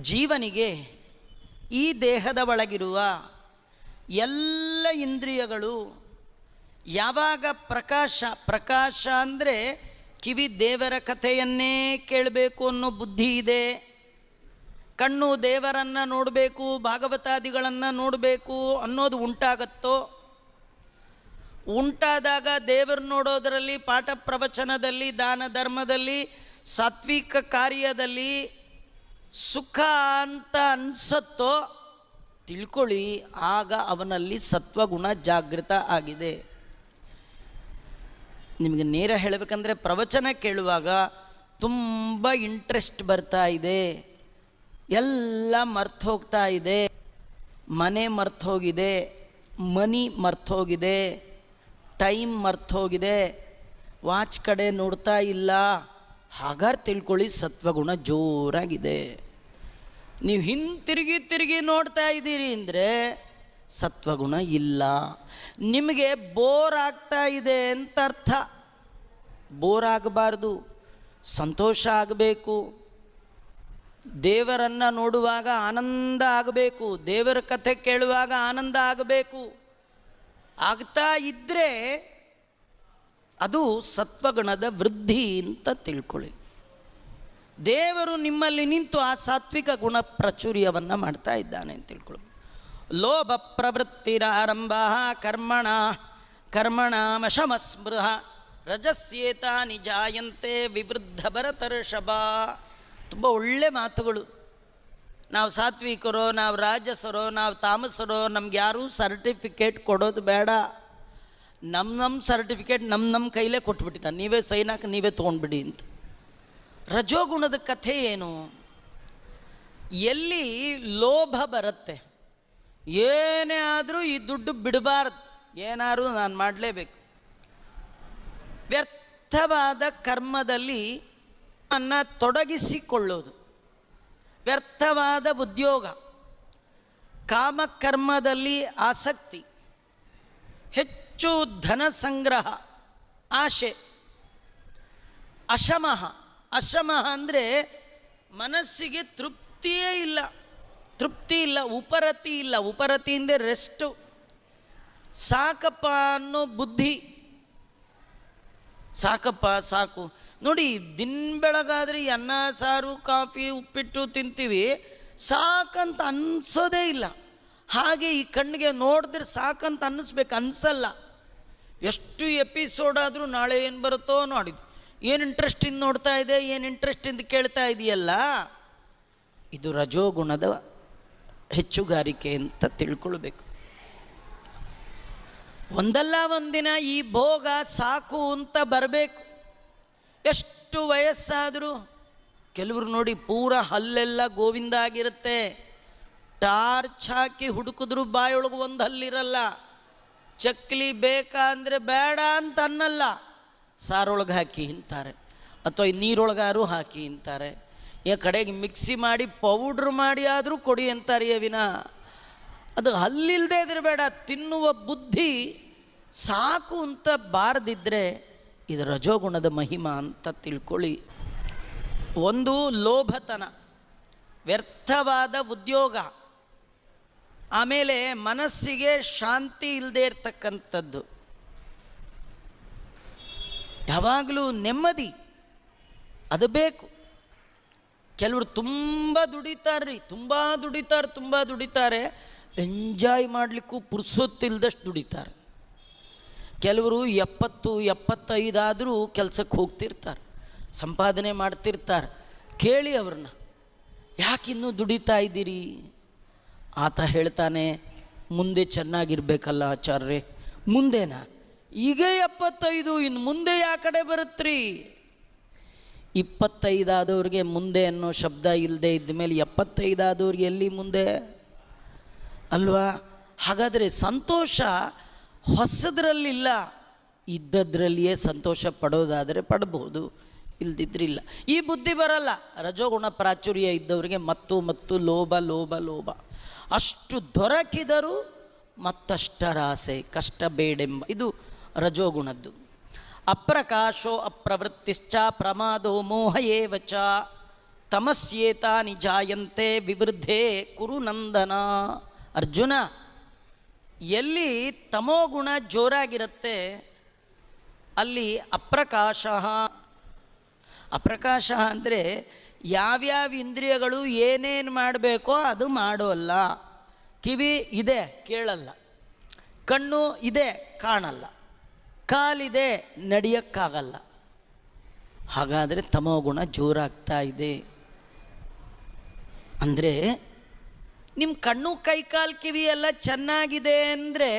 ಜೀವನಿಗೆ ಈ ದೇಹದ ಒಳಗಿರುವ ಎಲ್ಲ ಇಂದ್ರಿಯಗಳು ಯಾವಾಗ ಪ್ರಕಾಶ ಅಂದರೆ ಕಿವಿ ದೇವರ ಕಥೆಯನ್ನೇ ಕೇಳಬೇಕು ಅನ್ನೋ ಬುದ್ಧಿ ಇದೆ, ಕಣ್ಣು ದೇವರನ್ನು ನೋಡಬೇಕು, ಭಾಗವತಾದಿಗಳನ್ನು ನೋಡಬೇಕು ಅನ್ನೋದು ಉಂಟಾದಾಗ ದೇವರು ನೋಡೋದರಲ್ಲಿ, ಪಾಠ ಪ್ರವಚನದಲ್ಲಿ, ದಾನ ಧರ್ಮದಲ್ಲಿ, ಸಾತ್ವಿಕ ಕಾರ್ಯದಲ್ಲಿ ಸುಖ ಅಂತ ಅನಿಸುತ್ತೋ ತಿಳ್ಕೊಳ್ಳಿ, ಆಗ ಅವನಲ್ಲಿ ಸತ್ವಗುಣ ಜಾಗೃತ ಆಗಿದೆ. ನಿಮಗೆ ನೇರ ಹೇಳಬೇಕಂದ್ರೆ ಪ್ರವಚನ ಕೇಳುವಾಗ ತುಂಬ ಇಂಟ್ರೆಸ್ಟ್ ಬರ್ತಾ ಇದೆ, ಎಲ್ಲ ಮರ್ತು ಹೋಗ್ತಾ ಇದೆ, ಮನೆ ಮರ್ತು ಹೋಗಿದೆ, ಮನಿ ಮರ್ತು ಹೋಗಿದೆ, ಟೈಮ್ ಮರ್ತು ಹೋಗಿದೆ, ವಾಚ್ ಕಡೆ ನೋಡ್ತಾ ಇಲ್ಲ, ಹಾಗಾದ್ರೆ ತಿಳ್ಕೊಳ್ಳಿ ಸತ್ವಗುಣ ಜೋರಾಗಿದೆ. ನೀವು ತಿರುಗಿ ನೋಡ್ತಾ ಇದ್ದೀರಿ ಅಂದರೆ ಸತ್ವಗುಣ ಇಲ್ಲ. ನಿಮಗೆ ಬೋರ್ ಆಗ್ತಾ ಇದೆ ಅಂತ ಅರ್ಥ. ಬೋರ್ ಆಗಬಾರ್ದು, ಸಂತೋಷ ಆಗಬೇಕು, ದೇವರನ್ನು ನೋಡುವಾಗ ಆನಂದ ಆಗಬೇಕು, ದೇವರ ಕಥೆ ಕೇಳುವಾಗ ಆನಂದ ಆಗಬೇಕು. ಆಗ್ತಾ ಇದ್ದರೆ ಅದು ಸತ್ವಗುಣದ ವೃದ್ಧಿ ಅಂತ ತಿಳ್ಕೊಳ್ಳಿ. ದೇವರು ನಿಮ್ಮಲ್ಲಿ ನಿಂತು ಆ ಸಾತ್ವಿಕ ಗುಣ ಪ್ರಾಚುರ್ಯವನ್ನು ಮಾಡ್ತಾ ಇದ್ದಾನೆ ಅಂತ ತಿಳ್ಕೊಳ್ಳಿ. ಲೋಭ ಪ್ರವೃತ್ತಿರಾರಂಭ ಕರ್ಮಣಾಮಶಮಸ್ಮೃಹ ರಜಸ್ಯೇತಾನಿ ಜಾಯಂತೆ ವಿವೃದ್ಧ ಭರತರ್ಷಭ. ತುಂಬ ಒಳ್ಳೆ ಮಾತುಗಳು. ನಾವು ಸಾತ್ವಿಕರೋ, ನಾವು ರಾಜಸರೋ, ನಾವು ತಾಮಸರೋ, ನಮ್ಗೆ ಯಾರೂ ಸರ್ಟಿಫಿಕೇಟ್ ಕೊಡೋದು ಬೇಡ. ನಮ್ಮ ಸರ್ಟಿಫಿಕೇಟ್ ನಮ್ಮ ಕೈಲೇ ಕೊಟ್ಬಿಟ್ಟಿದ್ದಾನೆ, ನೀವೇ ಸೈನಾಕ ನೀವೇ ತೊಗೊಂಡ್ಬಿಡಿ ಅಂತ. ರಜೋಗುಣದ ಕಥೆ ಏನು? ಎಲ್ಲಿ ಲೋಭ ಬರುತ್ತೆ, ಏನೇ ಆದರೂ ಈ ದುಡ್ಡು ಬಿಡಬಾರ್ದು, ಏನಾದರೂ ನಾನು ಮಾಡಲೇಬೇಕು, ವ್ಯರ್ಥವಾದ ಕರ್ಮದಲ್ಲಿ ಅನ್ನ ತೊಡಗಿಸಿಕೊಳ್ಳೋದು, ವ್ಯರ್ಥವಾದ ಉದ್ಯೋಗ, ಕಾಮಕರ್ಮದಲ್ಲಿ ಆಸಕ್ತಿ, ಹೆಚ್ಚು ಧನ ಸಂಗ್ರಹ, ಆಶೆ, ಅಶಮಃ ಅಂದರೆ ಮನಸ್ಸಿಗೆ ತೃಪ್ತಿ ಇಲ್ಲ, ಉಪರತಿ ಅಂದರೆ ರೆಸ್ಟು, ಸಾಕಪ್ಪ ಅನ್ನೋ ಬುದ್ಧಿ, ಸಾಕಪ್ಪ ಸಾಕು. ನೋಡಿ, ದಿನ ಬೆಳಗಾದ್ರೆ ಅನ್ನ ಸಾರು ಕಾಫಿ ಉಪ್ಪಿಟ್ಟು ತಿಂತೀವಿ, ಸಾಕಂತ ಅನಿಸೋದೇ ಇಲ್ಲ. ಹಾಗೆ ಈ ಕಣ್ಣಿಗೆ ನೋಡಿದ್ರೆ ಸಾಕಂತ ಅನ್ನಿಸ್ಬೇಕು, ಅನಿಸಲ್ಲ. ಎಷ್ಟು ಎಪಿಸೋಡ್ ಆದರೂ ನಾಳೆ ಏನು ಬರುತ್ತೋ ನೋಡಿದ್ದು, ಏನು ಇಂಟ್ರೆಸ್ಟಿಂದ ನೋಡ್ತಾ ಇದೆ, ಏನು ಇಂಟ್ರೆಸ್ಟಿಂದ ಕೇಳ್ತಾ ಇದೆಯಲ್ಲ, ಇದು ರಜೋಗುಣದ ಹೆಚ್ಚುಗಾರಿಕೆ ಅಂತ ತಿಳ್ಕೊಳ್ಬೇಕು. ಒಂದಲ್ಲ ಒಂದಿನ ಈ ಭೋಗ ಸಾಕು ಅಂತ ಬರಬೇಕು. ಎಷ್ಟು ವಯಸ್ಸಾದರೂ ಕೆಲವರು ನೋಡಿ ಪೂರ ಹಲ್ಲೆಲ್ಲ ಗೋವಿಂದ ಆಗಿರುತ್ತೆ, ಟಾರ್ಚ್ ಹಾಕಿ ಹುಡುಕಿದ್ರು ಬಾಯೊಳಗೆ ಒಂದು ಹಲ್ಲಿರಲ್ಲ. ಚಕ್ಲಿ ಬೇಕಾ ಅಂದರೆ ಬೇಡ ಅಂತ ಅನ್ನಲ್ಲ, ಸಾರೊಳಗೆ ಹಾಕಿ ಅಂತಾರೆ, ಅಥವಾ ನೀರೊಳಗಾರು ಹಾಕಿ ಅಂತಾರೆ, ಕಡೆಗೆ ಮಿಕ್ಸಿ ಮಾಡಿ ಪೌಡ್ರ್ ಮಾಡಿ ಆದರೂ ಕೊಡಿ ಅಂತಾರೆ. ವಿನ ಅದು ಹಲ್ಲಿಲ್ಲದೆ ಇದ್ರೆ ಬೇಡ, ತಿನ್ನುವ ಬುದ್ಧಿ ಸಾಕು ಅಂತ ಬಾರದಿದ್ದರೆ ಇದು ರಜೋಗುಣದ ಮಹಿಮಾ ಅಂತ ತಿಳ್ಕೊಳ್ಳಿ. ಒಂದು ಲೋಭತನ, ವ್ಯರ್ಥವಾದ ಉದ್ಯೋಗ, ಆಮೇಲೆ ಮನಸ್ಸಿಗೆ ಶಾಂತಿ ಇಲ್ಲದೆ ಇರ್ತಕ್ಕಂಥದ್ದು, ಯಾವಾಗಲೂ ನೆಮ್ಮದಿ ಅದು ಬೇಕು. ಕೆಲವರು ತುಂಬ ದುಡಿತಾರೆ, ಎಂಜಾಯ್ ಮಾಡಲಿಕ್ಕೂ ಪುರ್ಸೊತ್ತಿಲ್ದಷ್ಟು ದುಡಿತಾರೆ. ಕೆಲವರು 70-75 ಆದರೂ ಕೆಲಸಕ್ಕೆ ಹೋಗ್ತಿರ್ತಾರೆ, ಸಂಪಾದನೆ ಮಾಡ್ತಿರ್ತಾರೆ. ಕೇಳಿ ಅವ್ರನ್ನ, ಯಾಕಿನ್ನೂ ದುಡಿತಾ ಇದ್ದೀರಿ? ಆತ ಹೇಳ್ತಾನೆ, ಮುಂದೆ ಚೆನ್ನಾಗಿರ್ಬೇಕಲ್ಲ ಆಚಾರ್ಯರೇ. ಮುಂದೆನಾ? ಈಗ 75, ಇನ್ನು ಮುಂದೆ ಯಾವ ಕಡೆ ಬರುತ್ತ್ರಿ? 25 ಆದವ್ರಿಗೆ ಮುಂದೆ ಅನ್ನೋ ಶಬ್ದ ಇಲ್ಲದೆ ಇದ್ದ ಮೇಲೆ 75 ಆದವ್ರಿಗೆ ಎಲ್ಲಿ ಮುಂದೆ ಅಲ್ವಾ? ಹಾಗಾದರೆ ಸಂತೋಷ ಹೊಸದ್ರಲ್ಲಿಲ್ಲ, ಇದ್ದದ್ರಲ್ಲಿಯೇ ಸಂತೋಷ ಪಡೋದಾದರೆ ಪಡಬಹುದು, ಇಲ್ದಿದ್ರಿಲ್ಲ. ಈ ಬುದ್ಧಿ ಬರಲ್ಲ. ರಜೋಗುಣ ಪ್ರಾಚುರ್ಯ ಇದ್ದವರಿಗೆ ಮತ್ತು ಲೋಭ, ಅಷ್ಟು ದೊರಕಿದರೂ ಮತ್ತಷ್ಟರಾಸೆ, ಕಷ್ಟ ಬೇಡೆಂಬ, ಇದು ರಜೋಗುಣದ್ದು. ಅಪ್ರಕಾಶೋ ಅಪ್ರವೃತ್ತಿಶ್ಚ ಪ್ರಮಾದೋ ಮೋಹ ಏವ ಚ ತಮಸ್ಯೇತಾನಿ ಜಾಯಂತೆ ವಿವೃದ್ಧೇ ಕುರು ನಂದನ. ಅರ್ಜುನ, ಎಲ್ಲಿ ತಮೋಗುಣ ಜೋರಾಗಿರುತ್ತೆ ಅಲ್ಲಿ ಅಪ್ರಕಾಶ. ಅಪ್ರಕಾಶ ಅಂದರೆ ಯಾವ್ಯಾವ ಇಂದ್ರಿಯಗಳು ಏನೇನು ಮಾಡಬೇಕೋ ಅದು ಮಾಡೋಲ್ಲ. ಕಿವಿ ಇದೆ ಕೇಳಲ್ಲ, ಕಣ್ಣು ಇದೆ ಕಾಣಲ್ಲ, ಕಾಲಿದೆ ನಡೆಯೋಕ್ಕಾಗಲ್ಲ. ಹಾಗಾದರೆ ತಮೋಗುಣ ಜೋರಾಗ್ತಾ ಇದೆ. ಅಂದರೆ ನಿಮ್ಮ ಕಣ್ಣು ಕೈಕಾಲು ಕಿವಿ ಎಲ್ಲ ಚೆನ್ನಾಗಿದೆ ಅಂದರೆ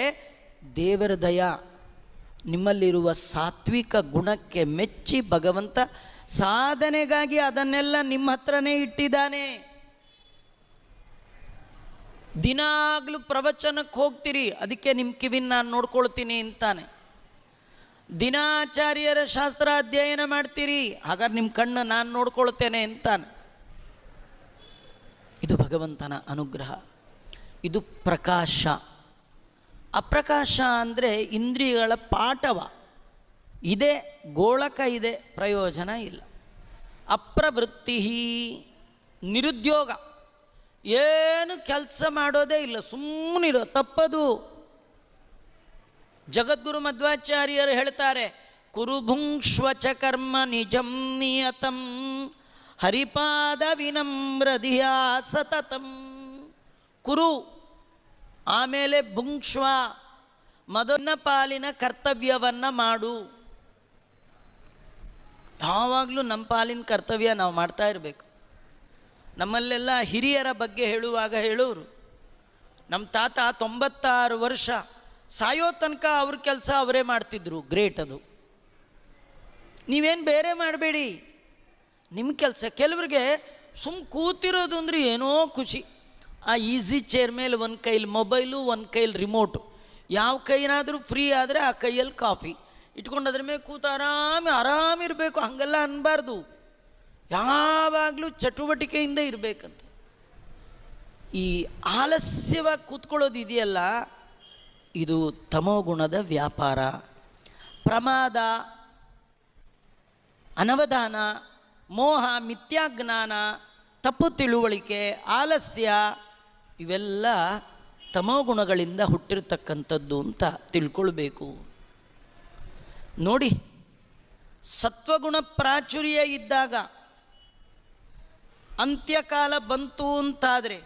ದೇವರ ದಯ. ನಿಮ್ಮಲ್ಲಿರುವ ಸಾತ್ವಿಕ ಗುಣಕ್ಕೆ ಮೆಚ್ಚಿ ಭಗವಂತ ಸಾಧನೆಗಾಗಿ ಅದನ್ನೆಲ್ಲ ನಿಮ್ಮ ಹತ್ರನೇ ಇಟ್ಟಿದ್ದಾನೆ. ದಿನಾಗಲೂ ಪ್ರವಚನಕ್ಕೆ ಹೋಗ್ತೀರಿ, ಅದಕ್ಕೆ ನಿಮ್ಮ ಕಿವಿನ ನಾನು ನೋಡ್ಕೊಳ್ತೀನಿ ಅಂತಾನೆ. ದಿನಾಚಾರ್ಯರ ಶಾಸ್ತ್ರ ಅಧ್ಯಯನ ಮಾಡ್ತೀರಿ, ಹಾಗಾದ್ರೆ ನಿಮ್ಮ ಕಣ್ಣು ನಾನು ನೋಡ್ಕೊಳ್ತೇನೆ ಅಂತಾನೆ. ಇದು ಭಗವಂತನ ಅನುಗ್ರಹ, ಇದು ಪ್ರಕಾಶ. ಅಪ್ರಕಾಶ ಅಂದರೆ ಇಂದ್ರಿಯಗಳ ಪಾಠವ ಇದೆ, ಗೋಳಕ ಇದೆ, ಪ್ರಯೋಜನ ಇಲ್ಲ. ಅಪ್ರವೃತ್ತಿ, ನಿರುದ್ಯೋಗ, ಏನು ಕೆಲಸ ಮಾಡೋದೇ ಇಲ್ಲ, ಸುಮ್ಮನಿರೋ, ತಪ್ಪದು. ಜಗದ್ಗುರು ಮಧ್ವಾಚಾರ್ಯರು ಹೇಳ್ತಾರೆ, ಕುರುಭುಂಕ್ಷ್ವಚ ಕರ್ಮ ನಿಜಂ ನಿಯತಂ ಹರಿಪಾದ ವಿನಮ್ರಧಿಯ ಸತತಂ. ಕುರು ಆಮೇಲೆ ಭುಂಕ್ಷ್ವ, ಮೊದಲನ ಪಾಲಿನ ಕರ್ತವ್ಯವನ್ನು ಮಾಡು. ಯಾವಾಗಲೂ ನಮ್ಮ ಪಾಲಿನ ಕರ್ತವ್ಯ ನಾವು ಮಾಡ್ತಾ ಇರಬೇಕು. ನಮ್ಮಲ್ಲೆಲ್ಲ ಹಿರಿಯರ ಬಗ್ಗೆ ಹೇಳುವಾಗ ಹೇಳೋರು, ನಮ್ಮ ತಾತ 96 ವರ್ಷ ಸಾಯೋ ತನಕ ಅವ್ರ ಕೆಲಸ ಅವರೇ ಮಾಡ್ತಿದ್ರು. ಗ್ರೇಟ್ ಅದು. ನೀವೇನು ಬೇರೆ ಮಾಡಬೇಡಿ, ನಿಮ್ಮ ಕೆಲಸ. ಕೆಲವ್ರಿಗೆ ಕೂತಿರೋದು ಅಂದರೆ ಏನೋ ಖುಷಿ. ಆ ಈಸಿ ಚೇರ್ ಮೇಲೆ ಒಂದು ಕೈಲಿ ಮೊಬೈಲು, ಒಂದು ಕೈಲಿ ರಿಮೋಟು. ಯಾವ ಕೈನಾದರೂ ಫ್ರೀ ಆದರೆ ಆ ಕೈಯಲ್ಲಿ ಕಾಫಿ ಇಟ್ಕೊಂಡು ಅದ್ರ ಮೇಲೆ ಕೂತು ಆರಾಮಿರಬೇಕು. ಹಾಗೆಲ್ಲ ಅನ್ನಬಾರ್ದು, ಯಾವಾಗಲೂ ಚಟುವಟಿಕೆಯಿಂದ ಇರಬೇಕಂತ. ಈ ಆಲಸ್ಯವಾಗಿ ಕೂತ್ಕೊಳ್ಳೋದು ಇದೆಯಲ್ಲ, ಇದು ತಮೋಗುಣದ ವ್ಯಾಪಾರ. ಪ್ರಮಾದ, ಅನವಧಾನ, ಮೋಹ, ಮಿಥ್ಯಾಜ್ಞಾನ, ತಪ್ಪು ತಿಳುವಳಿಕೆ, ಆಲಸ್ಯ ಇವೆಲ್ಲ ತಮೋಗುಣಗಳಿಂದ ಹುಟ್ಟಿರ್ತಕ್ಕಂಥದ್ದು ಅಂತ ತಿಳ್ಕೊಳ್ಬೇಕು. ನೋಡಿ, ಸತ್ವಗುಣ ಪ್ರಾಚುರ್ಯ ಇದ್ದಾಗ ಅಂತ್ಯಕಾಲ ಬಂತು ಅಂತಾದರೆ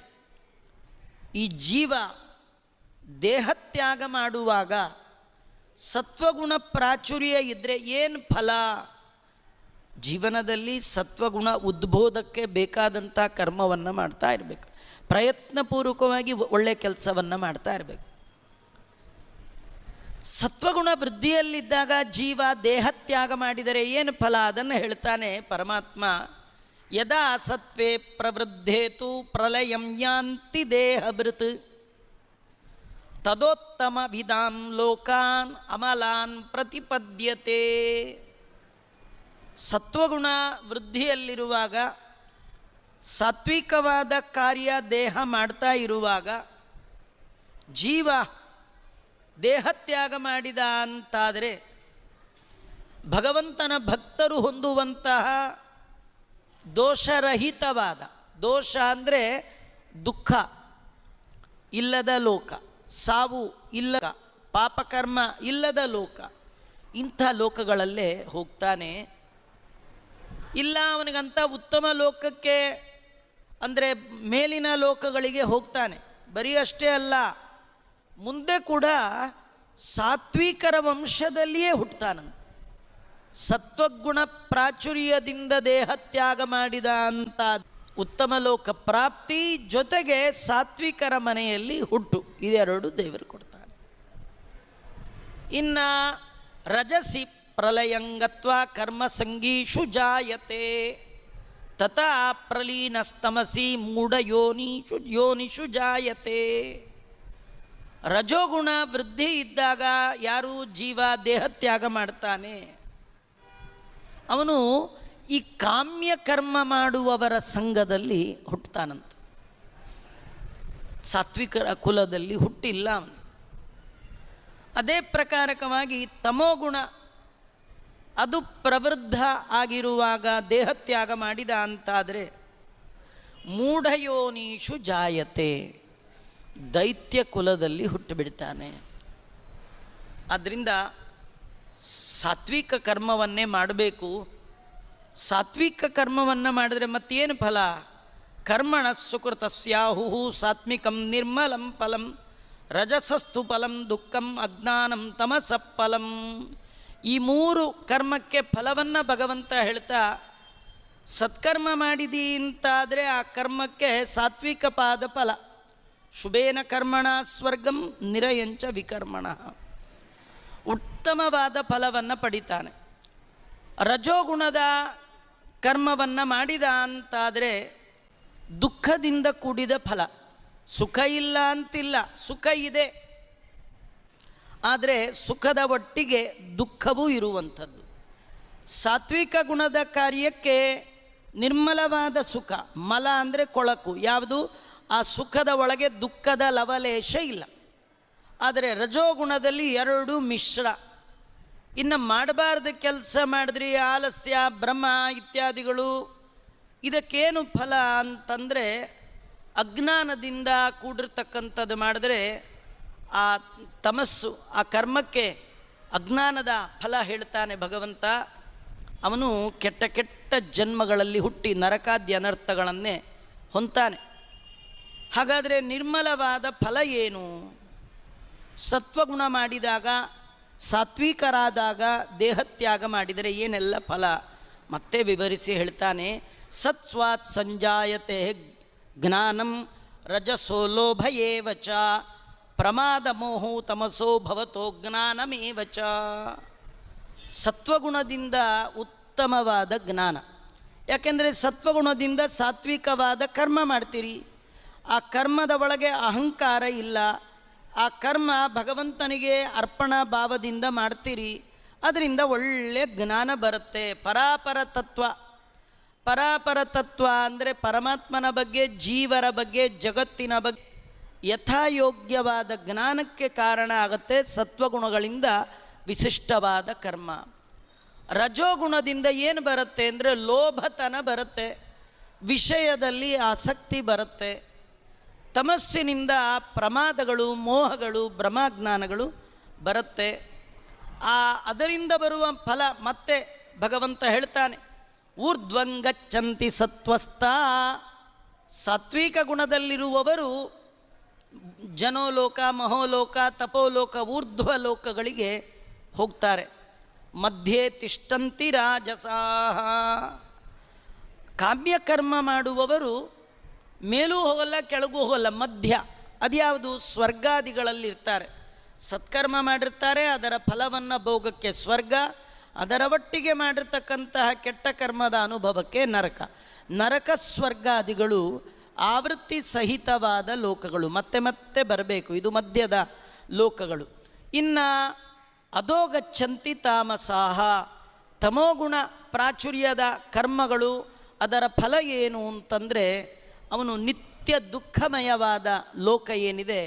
ಈ ಜೀವ ದೇಹತ್ಯಾಗ ಮಾಡುವಾಗ ಸತ್ವಗುಣ ಪ್ರಾಚುರ್ಯ ಇದ್ದರೆ ಏನು ಫಲ? ಜೀವನದಲ್ಲಿ ಸತ್ವಗುಣ ಉದ್ಬೋಧಕ್ಕೆ ಬೇಕಾದಂಥ ಕರ್ಮವನ್ನು ಮಾಡ್ತಾ ಇರಬೇಕು, ಪ್ರಯತ್ನಪೂರ್ವಕವಾಗಿ ಒಳ್ಳೆಯ ಕೆಲಸವನ್ನು ಮಾಡ್ತಾ ಇರಬೇಕು. ಸತ್ವಗುಣ ವೃದ್ಧಿಯಲ್ಲಿದ್ದಾಗ ಜೀವ ದೇಹತ್ಯಾಗ ಮಾಡಿದರೆ ಏನು ಫಲ? ಅದನ್ನು ಹೇಳ್ತಾನೆ ಪರಮಾತ್ಮ. ಯದಾ ಸತ್ವೇ ಪ್ರವೃದ್ಧೇತು ಪ್ರಲಯಂ ಯಾಂತಿ ದೇಹಭೃತ್ ತದೋತ್ತಮ ವಿದಾಂ ಲೋಕಾನ್ ಅಮಲಾನ್ ಪ್ರತಿಪದ್ಯತೆ. ಸತ್ವಗುಣ ವೃದ್ಧಿಯಲ್ಲಿರುವಾಗ, ಸಾತ್ವಿಕವಾದ ಕಾರ್ಯ ದೇಹ ಮಾಡ್ತಾ ಇರುವಾಗ ಜೀವ ದೇಹತ್ಯಾಗ ಮಾಡಿದ ಅಂತಾದರೆ ಭಗವಂತನ ಭಕ್ತರು ಹೊಂದುವಂತಹ ದೋಷರಹಿತವಾದ, ದೋಷ ಅಂದರೆ ದುಃಖ ಇಲ್ಲದ ಲೋಕ, ಸಾವು ಇಲ್ಲ, ಪಾಪಕರ್ಮ ಇಲ್ಲದ ಲೋಕ, ಇಂಥ ಲೋಕಗಳಲ್ಲೇ ಹೋಗ್ತಾನೆ. ಇಲ್ಲ ಅವನಿಗಂಥ ಉತ್ತಮ ಲೋಕಕ್ಕೆ ಅಂದರೆ ಮೇಲಿನ ಲೋಕಗಳಿಗೆ ಹೋಗ್ತಾನೆ. ಬರೀ ಅಷ್ಟೇ ಅಲ್ಲ, ಮುಂದೆ ಕೂಡ ಸಾತ್ವಿಕರ ವಂಶದಲ್ಲಿಯೇ ಹುಟ್ಟುತ್ತಾನಂತೆ. ಸತ್ವಗುಣ ಪ್ರಾಚುರ್ಯದಿಂದ ದೇಹತ್ಯಾಗ ಮಾಡಿದ ಅಂತ ಉತ್ತಮ ಲೋಕ ಪ್ರಾಪ್ತಿ ಜೊತೆಗೆ ಸಾತ್ವಿಕರ ಮನೆಯಲ್ಲಿ ಹುಟ್ಟು, ಇದೆರಡು ದೇವರು ಕೊಡ್ತಾನೆ. ಇನ್ನು ರಜಸಿ ಪ್ರಲಯಂಗತ್ವ ಕರ್ಮ ಸಂಗೀಷು ಜಾಯತೆ ತಥಾ ಪ್ರಲೀನಸ್ತಮಸಿ ಮೂಢ ಯೋನಿಷು ಜಾಯತೆ. ರಜೋಗುಣ ವೃದ್ಧಿ ಇದ್ದಾಗ ಯಾರು ಜೀವ ದೇಹತ್ಯಾಗ ಮಾಡ್ತಾನೆ ಅವನು ಈ ಕಾಮ್ಯ ಕರ್ಮ ಮಾಡುವವರ ಸಂಘದಲ್ಲಿ ಹುಟ್ಟುತ್ತಾನಂತೆ. ಸಾತ್ವಿಕರ ಕುಲದಲ್ಲಿ ಹುಟ್ಟಿಲ್ಲ ಅವನು. ಅದೇ ಪ್ರಕಾರಕವಾಗಿ ತಮೋಗುಣ ಅದು ಪ್ರವೃದ್ಧ ಆಗಿರುವಾಗ ದೇಹತ್ಯಾಗ ಮಾಡಿದ ಅಂತಾದರೆ ಮೂಢಯೋನೀಷು ಜಾಯತೆ, ದೈತ್ಯ ಕುಲದಲ್ಲಿ ಹುಟ್ಟುಬಿಡ್ತಾನೆ. ಆದ್ದರಿಂದ ಸಾತ್ವಿಕ ಕರ್ಮವನ್ನೇ ಮಾಡಬೇಕು. ಸಾತ್ವಿಕ ಕರ್ಮವನ್ನು ಮಾಡಿದ್ರೆ ಮತ್ತೇನು ಫಲ? ಕರ್ಮಣ ಸುಕೃತಸ್ಯಾಹು ಸಾತ್ವಿಕಂ ನಿರ್ಮಲಂ ಫಲಂ ರಜಸಸ್ತು ಫಲಂ ದುಃಖಂ ಅಜ್ಞಾನಂ ತಮಸಃ ಫಲಂ. ಈ ಮೂರು ಕರ್ಮಕ್ಕೆ ಫಲವನ್ನು ಭಗವಂತ ಹೇಳ್ತಾ, ಸತ್ಕರ್ಮ ಮಾಡಿದಿ ಅಂತಾದರೆ ಆ ಕರ್ಮಕ್ಕೆ ಸಾತ್ವಿಕ ಪಾದ ಫಲ. ಶುಭೇನ ಕರ್ಮಣ ಸ್ವರ್ಗಂ ನಿರಯಂಚ ವಿಕರ್ಮಣ, ಉತ್ತಮವಾದ ಫಲವನ್ನು ಪಡಿತಾನೆ. ರಜೋಗುಣದ ಕರ್ಮವನ್ನು ಮಾಡಿದ ಅಂತಾದರೆ ದುಃಖದಿಂದ ಕೂಡಿದ ಫಲ. ಸುಖ ಇಲ್ಲ ಅಂತಿಲ್ಲ, ಸುಖ ಇದೆ, ಆದರೆ ಸುಖದ ಒಟ್ಟಿಗೆ ದುಃಖವೂ ಇರುವಂಥದ್ದು. ಸಾತ್ವಿಕ ಗುಣದ ಕಾರ್ಯಕ್ಕೆ ನಿರ್ಮಲವಾದ ಸುಖ, ಮಲ ಅಂದರೆ ಕೊಳಕು, ಯಾವುದು? ಆ ಸುಖದ ಒಳಗೆ ದುಃಖದ ಲವಲೇಶ ಇಲ್ಲ. ಆದರೆ ರಜೋಗುಣದಲ್ಲಿ ಎರಡು ಮಿಶ್ರ. ಇನ್ನು ಮಾಡಬಾರ್ದು ಕೆಲಸ ಮಾಡಿದ್ರಿ, ಆಲಸ್ಯ, ಭ್ರಮ ಇತ್ಯಾದಿಗಳು, ಇದಕ್ಕೇನು ಫಲ ಅಂತಂದರೆ ಅಜ್ಞಾನದಿಂದ ಕೂಡಿರ್ತಕ್ಕಂಥದ್ದು ಮಾಡಿದ್ರೆ ಆ ತಮಸ್ಸು, ಆ ಕರ್ಮಕ್ಕೆ ಅಜ್ಞಾನದ ಫಲ ಹೇಳ್ತಾನೆ ಭಗವಂತ. ಅವನು ಕೆಟ್ಟ ಕೆಟ್ಟ ಜನ್ಮಗಳಲ್ಲಿ ಹುಟ್ಟಿ ನರಕಾದ್ಯ ಅನರ್ಥಗಳನ್ನೇ ಹೊಂತಾನೆ. ಹಾಗಾದರೆ ನಿರ್ಮಲವಾದ ಫಲ ಏನು? ಸತ್ವಗುಣ ಮಾಡಿದಾಗ, ಸಾತ್ವಿಕರಾದಾಗ, ದೇಹತ್ಯಾಗ ಮಾಡಿದರೆ ಏನೆಲ್ಲ ಫಲ ಮತ್ತೆ ವಿವರಿಸಿ ಹೇಳ್ತಾನೆ. ಸತ್ಸ್ವಾತ್ ಸಂಜಾಯತೆ ಜ್ಞಾನಂ ರಜಸೋ ಲೋಭ ಏವ ಚ ಪ್ರಮಾದ ಮೋಹೋ ತಮಸೋ ಭವತೋ ಜ್ಞಾನಮೇವ ಚ. ಸತ್ವಗುಣದಿಂದ ಉತ್ತಮವಾದ ಜ್ಞಾನ. ಯಾಕೆಂದರೆ ಸತ್ವಗುಣದಿಂದ ಸಾತ್ವಿಕವಾದ ಕರ್ಮ ಮಾಡ್ತೀರಿ, ಆ ಕರ್ಮದ ಒಳಗೆ ಅಹಂಕಾರ ಇಲ್ಲ, ಆ ಕರ್ಮ ಭಗವಂತನಿಗೆ ಅರ್ಪಣಾ ಭಾವದಿಂದ ಮಾಡ್ತೀರಿ, ಅದರಿಂದ ಒಳ್ಳೆಯ ಜ್ಞಾನ ಬರುತ್ತೆ. ಪರಾಪರ ತತ್ವ, ಪರಾಪರ ತತ್ವ ಅಂದರೆ ಪರಮಾತ್ಮನ ಬಗ್ಗೆ, ಜೀವರ ಬಗ್ಗೆ, ಜಗತ್ತಿನ ಬಗ್ಗೆ ಯಥಾಯೋಗ್ಯವಾದ ಜ್ಞಾನಕ್ಕೆ ಕಾರಣ ಆಗುತ್ತೆ ಸತ್ವಗುಣಗಳಿಂದ ವಿಶಿಷ್ಟವಾದ ಕರ್ಮ. ರಜೋಗುಣದಿಂದ ಏನು ಬರುತ್ತೆ ಅಂದರೆ ಲೋಭತನ ಬರುತ್ತೆ, ವಿಷಯದಲ್ಲಿ ಆಸಕ್ತಿ ಬರುತ್ತೆ. ತಮಸ್ಸಿನಿಂದ ಪ್ರಮಾದಗಳು, ಮೋಹಗಳು, ಭ್ರಮಾಜ್ಞಾನಗಳು ಬರುತ್ತೆ. ಅದರಿಂದ ಬರುವ ಫಲ ಮತ್ತೆ ಭಗವಂತ ಹೇಳ್ತಾನೆ, ಊರ್ಧ್ವಂಗಚ್ಚಂತಿ ಸತ್ವಸ್ಥ. ಸಾತ್ವಿಕ ಗುಣದಲ್ಲಿರುವವರು ಜನೋಲೋಕ, ಮಹೋಲೋಕ, ತಪೋಲೋಕ, ಊರ್ಧ್ವ ಲೋಕಗಳಿಗೆ ಹೋಗ್ತಾರೆ. ಮಧ್ಯೆ ತಿಷ್ಟಂತಿ ರಾಜಸಾಹ. ಕಾಮ್ಯಕರ್ಮ ಮಾಡುವವರು ಮೇಲೂ ಹೋಗಲ್ಲ, ಕೆಳಗೂ ಹೋಗಲ್ಲ, ಮಧ್ಯ. ಅದ್ಯಾವುದು? ಸ್ವರ್ಗಾದಿಗಳಲ್ಲಿರ್ತಾರೆ. ಸತ್ಕರ್ಮ ಮಾಡಿರ್ತಾರೆ, ಅದರ ಫಲವನ್ನು ಭೋಗಕ್ಕೆ ಸ್ವರ್ಗ, ಅದರ ಒಟ್ಟಿಗೆ ಮಾಡಿರ್ತಕ್ಕಂತಹ ಕೆಟ್ಟ ಕರ್ಮದ ಅನುಭವಕ್ಕೆ ನರಕ. ನರಕ ಸ್ವರ್ಗಾದಿಗಳು ಆವೃತ್ತಿ ಸಹಿತವಾದ ಲೋಕಗಳು, ಮತ್ತೆ ಮತ್ತೆ ಬರಬೇಕು. ಇದು ಮಧ್ಯದ ಲೋಕಗಳು. ಇನ್ನು ಅಧೋಗಚ್ಚಂತಿ ತಾಮಸಾಹ. ತಮೋಗುಣ ಪ್ರಾಚುರ್ಯದ ಕರ್ಮಗಳು, ಅದರ ಫಲ ಏನು ಅಂತಂದರೆ ಅವನು ನಿತ್ಯ ದುಃಖಮಯವಾದ ಲೋಕ ಏನಿದೆ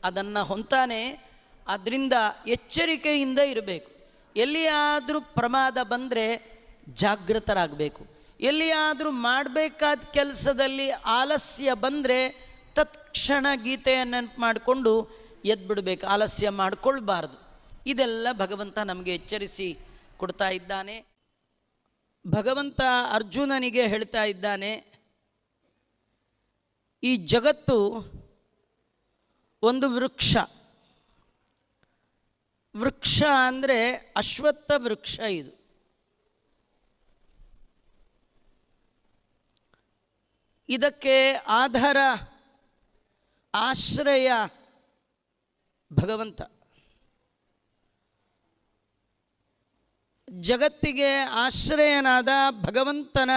ಅದನ್ನು ಹೊಂತಾನೆ. ಅದರಿಂದ ಎಚ್ಚರಿಕೆಯಿಂದ ಇರಬೇಕು. ಎಲ್ಲಿಯಾದರೂ ಪ್ರಮಾದ ಬಂದರೆ ಜಾಗೃತರಾಗಬೇಕು. ಎಲ್ಲಿಯಾದರೂ ಮಾಡಬೇಕಾದ ಕೆಲಸದಲ್ಲಿ ಆಲಸ್ಯ ಬಂದರೆ ತತ್ಕ್ಷಣ ಗೀತೆಯನ್ನು ನೆನಪು ಮಾಡಿಕೊಂಡು ಎದ್ಬಿಡಬೇಕು, ಆಲಸ್ಯ ಮಾಡಿಕೊಳ್ಬಾರ್ದು. ಇದೆಲ್ಲ ಭಗವಂತ ನಮಗೆ ಎಚ್ಚರಿಸಿ ಕೊಡ್ತಾ ಇದ್ದಾನೆ. ಭಗವಂತ ಅರ್ಜುನನಿಗೆ ಹೇಳ್ತಾ ಇದ್ದಾನೆ, ಈ ಜಗತ್ತು ಒಂದು ವೃಕ್ಷ. ವೃಕ್ಷ ಅಂದರೆ ಅಶ್ವತ್ಥ ವೃಕ್ಷ. ಇದು ಇದಕ್ಕೆ ಆಧಾರ, ಆಶ್ರಯ ಭಗವಂತ. ಜಗತ್ತಿಗೆ ಆಶ್ರಯನಾದ ಭಗವಂತನ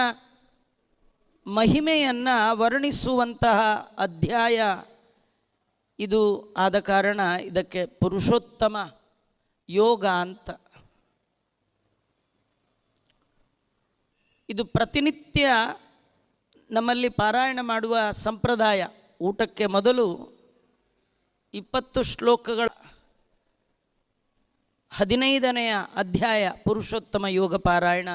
ಮಹಿಮೆಯನ್ನು ವರ್ಣಿಸುವಂತಹ ಅಧ್ಯಾಯ ಇದು. ಆದ ಕಾರಣ ಇದಕ್ಕೆ ಪುರುಷೋತ್ತಮ ಯೋಗ ಅಂತ. ಇದು ಪ್ರತಿನಿತ್ಯ ನಮ್ಮಲ್ಲಿ ಪಾರಾಯಣ ಮಾಡುವ ಸಂಪ್ರದಾಯ. ಊಟಕ್ಕೆ ಮೊದಲು 20 ಶ್ಲೋಕಗಳ 15ನೆಯ ಅಧ್ಯಾಯ ಪುರುಷೋತ್ತಮ ಯೋಗ ಪಾರಾಯಣ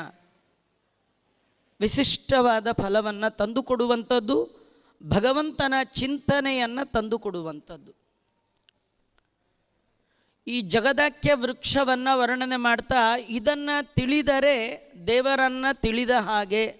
ವಿಶಿಷ್ಟವಾದ ಫಲವನ್ನು ತಂದುಕೊಡುವಂಥದ್ದು, ಭಗವಂತನ ಚಿಂತನೆಯನ್ನು ತಂದುಕೊಡುವಂಥದ್ದು. ಈ ಜಗದಾಖ್ಯ ವೃಕ್ಷವನ್ನು ವರ್ಣನೆ ಮಾಡ್ತಾ, ಇದನ್ನು ತಿಳಿದರೆ ದೇವರನ್ನು ತಿಳಿದ ಹಾಗೆ,